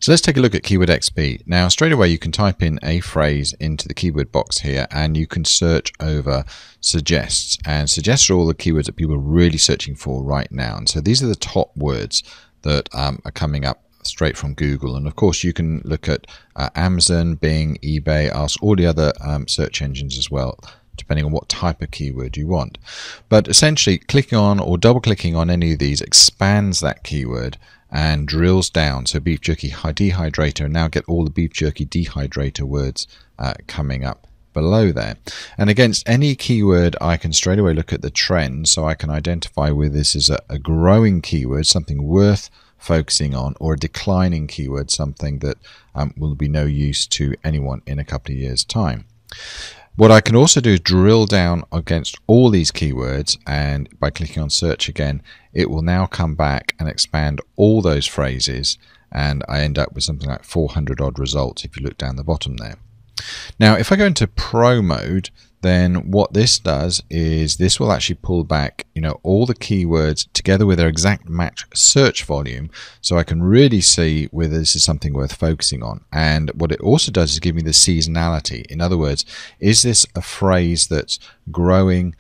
So let's take a look at KeywordXP. Now straight away you can type in a phrase into the keyword box here and you can search over suggests, and suggests are all the keywords that people are really searching for right now. And so these are the top words that are coming up straight from Google, and of course you can look at Amazon, Bing, eBay, Ask, all the other search engines as well, depending on what type of keyword you want. But essentially clicking on or double clicking on any of these expands that keyword and drills down. So beef jerky dehydrator, and now get all the beef jerky dehydrator words coming up below there. And against any keyword I can straight away look at the trend, so I can identify whether this is a growing keyword, something worth focusing on, or a declining keyword, something that will be no use to anyone in a couple of years time. What I can also do is drill down against all these keywords, and by clicking on search again, it will now come back and expand all those phrases, and I end up with something like 400 odd results if you look down the bottom there. Now if I go into pro mode, then what this does is this will actually pull back, all the keywords together with their exact match search volume, so I can really see whether this is something worth focusing on. And what it also does is give me the seasonality. In other words, is this a phrase that's growing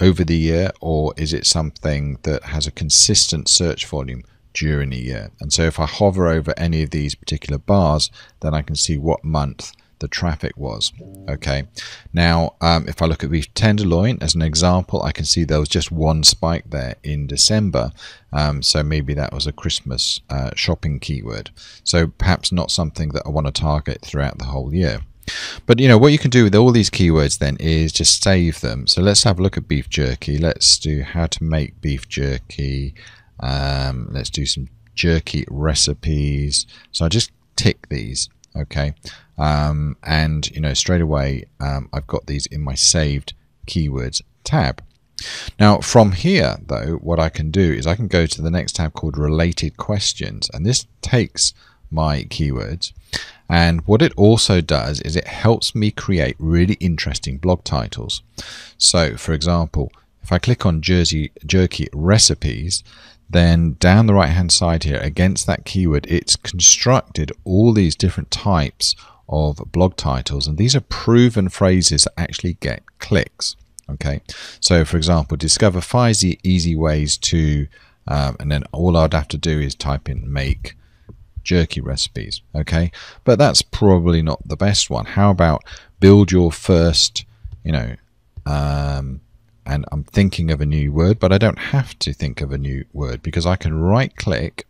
over the year, or is it something that has a consistent search volume during the year? And so if I hover over any of these particular bars, then I can see what month the traffic was. Okay, now if I look at beef tenderloin as an example, I can see there was just one spike there in December, so maybe that was a Christmas shopping keyword, so perhaps not something that I want to target throughout the whole year. But what you can do with all these keywords then is just save them. So let's have a look at beef jerky. Let's do how to make beef jerky. Let's do some jerky recipes. So I just tick these. Okay, and straight away I've got these in my saved keywords tab. Now from here though, what I can do is I can go to the next tab called related questions, and this takes my keywords, and what it also does is it helps me create really interesting blog titles. So for example, if I click on jerky recipes, then down the right hand side here against that keyword, it's constructed all these different types of blog titles, and these are proven phrases that actually get clicks. Okay, so for example, discover 5 easy ways to and then all I'd have to do is type in make jerky recipes. Okay, but that's probably not the best one. How about build your first, and I'm thinking of a new word, but I don't have to think of a new word because I can right click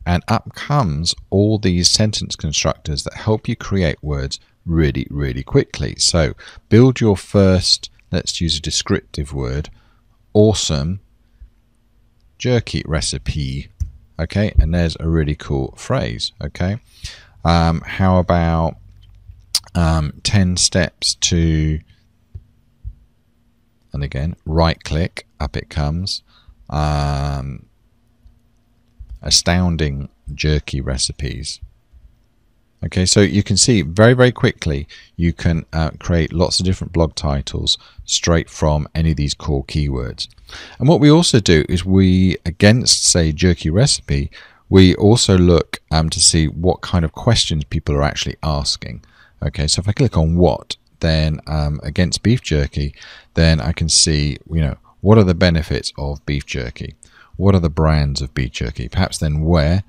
and up comes all these sentence constructors that help you create words really, really quickly. So build your first, let's use a descriptive word, awesome jerky recipe. Okay, and there's a really cool phrase. Okay, how about 10 steps to, and again right click, up it comes, astounding jerky recipes. Okay, so you can see very, very quickly you can create lots of different blog titles straight from any of these core keywords. And what we also do is we, against say jerky recipe, we also look to see what kind of questions people are actually asking. Okay, so if I click on what, then against beef jerky, then I can see, what are the benefits of beef jerky? What are the brands of beef jerky? Perhaps then where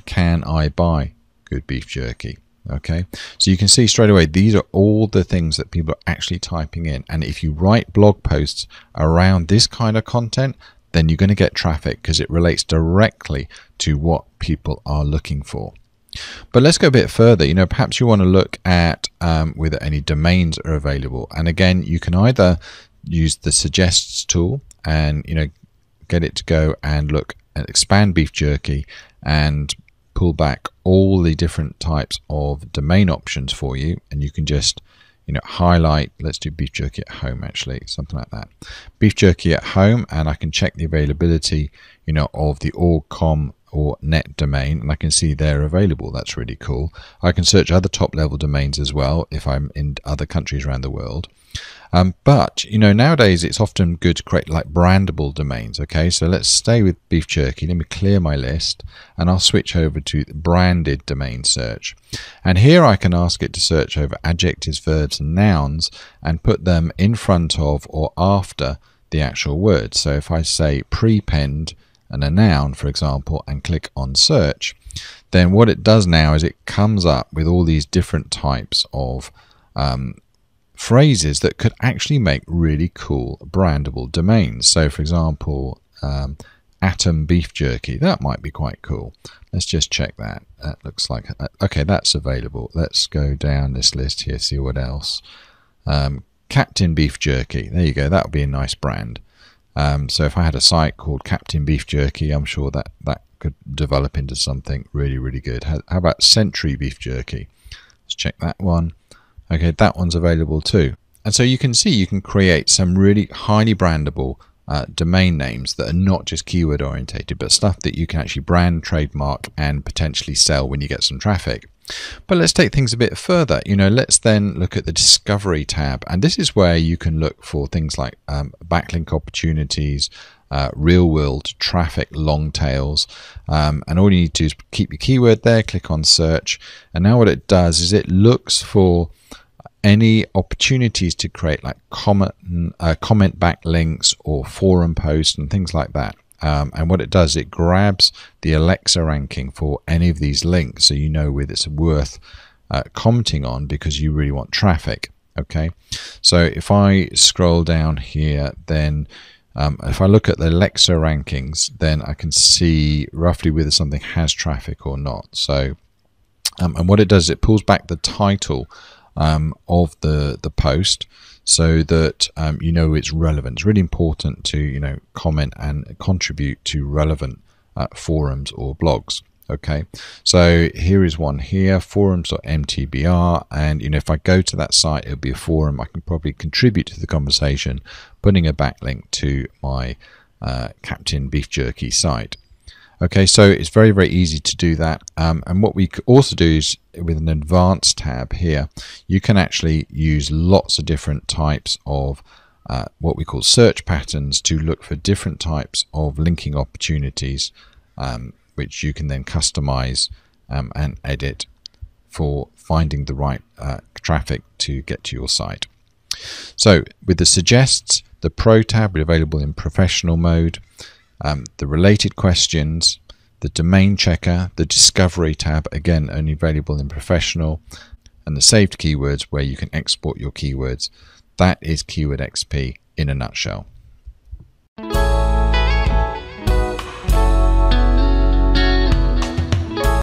can I buy good beef jerky? Okay, so you can see straight away these are all the things that people are actually typing in, and if you write blog posts around this kind of content, then you're going to get traffic because it relates directly to what people are looking for. But let's go a bit further. Perhaps you want to look at whether any domains are available, and again you can either use the suggests tool and get it to go and look and expand beef jerky and pull back all the different types of domain options for you, and you can just highlight, let's do beef jerky at home, actually something like that, beef jerky at home, and I can check the availability of the .com or .net domain, and I can see they're available. That's really cool. I can search other top level domains as well if I'm in other countries around the world. But nowadays it's often good to create like brandable domains. Okay, so let's stay with beef jerky. Let me clear my list and I'll switch over to branded domain search. And here I can ask it to search over adjectives, verbs and nouns and put them in front of or after the actual word. So if I say prepend and a noun, for example, and click on search, then what it does now is it comes up with all these different types of phrases that could actually make really cool brandable domains. So for example, atom beef jerky, that might be quite cool. Let's just check that. That looks like, okay, that's available. Let's go down this list here, see what else. Captain beef jerky, there you go, that would be a nice brand. So if I had a site called Captain Beef Jerky, I'm sure that could develop into something really, really good. How about Century Beef Jerky? Let's check that one. Okay, that one's available too. And so you can see you can create some really highly brandable domain names that are not just keyword orientated, but stuff that you can actually brand, trademark, and potentially sell when you get some traffic. But let's take things a bit further. Let's then look at the Discovery tab, and this is where you can look for things like backlink opportunities, real world traffic, long tails, and all you need to do is keep your keyword there, click on search, and now what it does is it looks for any opportunities to create like comment backlinks or forum posts and things like that. And what it does, it grabs the Alexa ranking for any of these links, so you know whether it's worth commenting on because you really want traffic. Okay, so if I scroll down here, then if I look at the Alexa rankings, then I can see roughly whether something has traffic or not. So and what it does, it pulls back the title of the post so that it's relevant. It's really important to comment and contribute to relevant forums or blogs. Okay, so here is one here, forums.mtbr, and if I go to that site, it'll be a forum. I can probably contribute to the conversation, putting a backlink to my Captain Beef Jerky site. Okay, so it's very, very easy to do that. And what we could also do is with an advanced tab here, you can actually use lots of different types of what we call search patterns to look for different types of linking opportunities, which you can then customize and edit for finding the right traffic to get to your site. So with the suggests, the Pro tab is available in professional mode. The related questions, the domain checker, the discovery tab, again only available in professional, and the saved keywords where you can export your keywords. That is KeywordXP in a nutshell.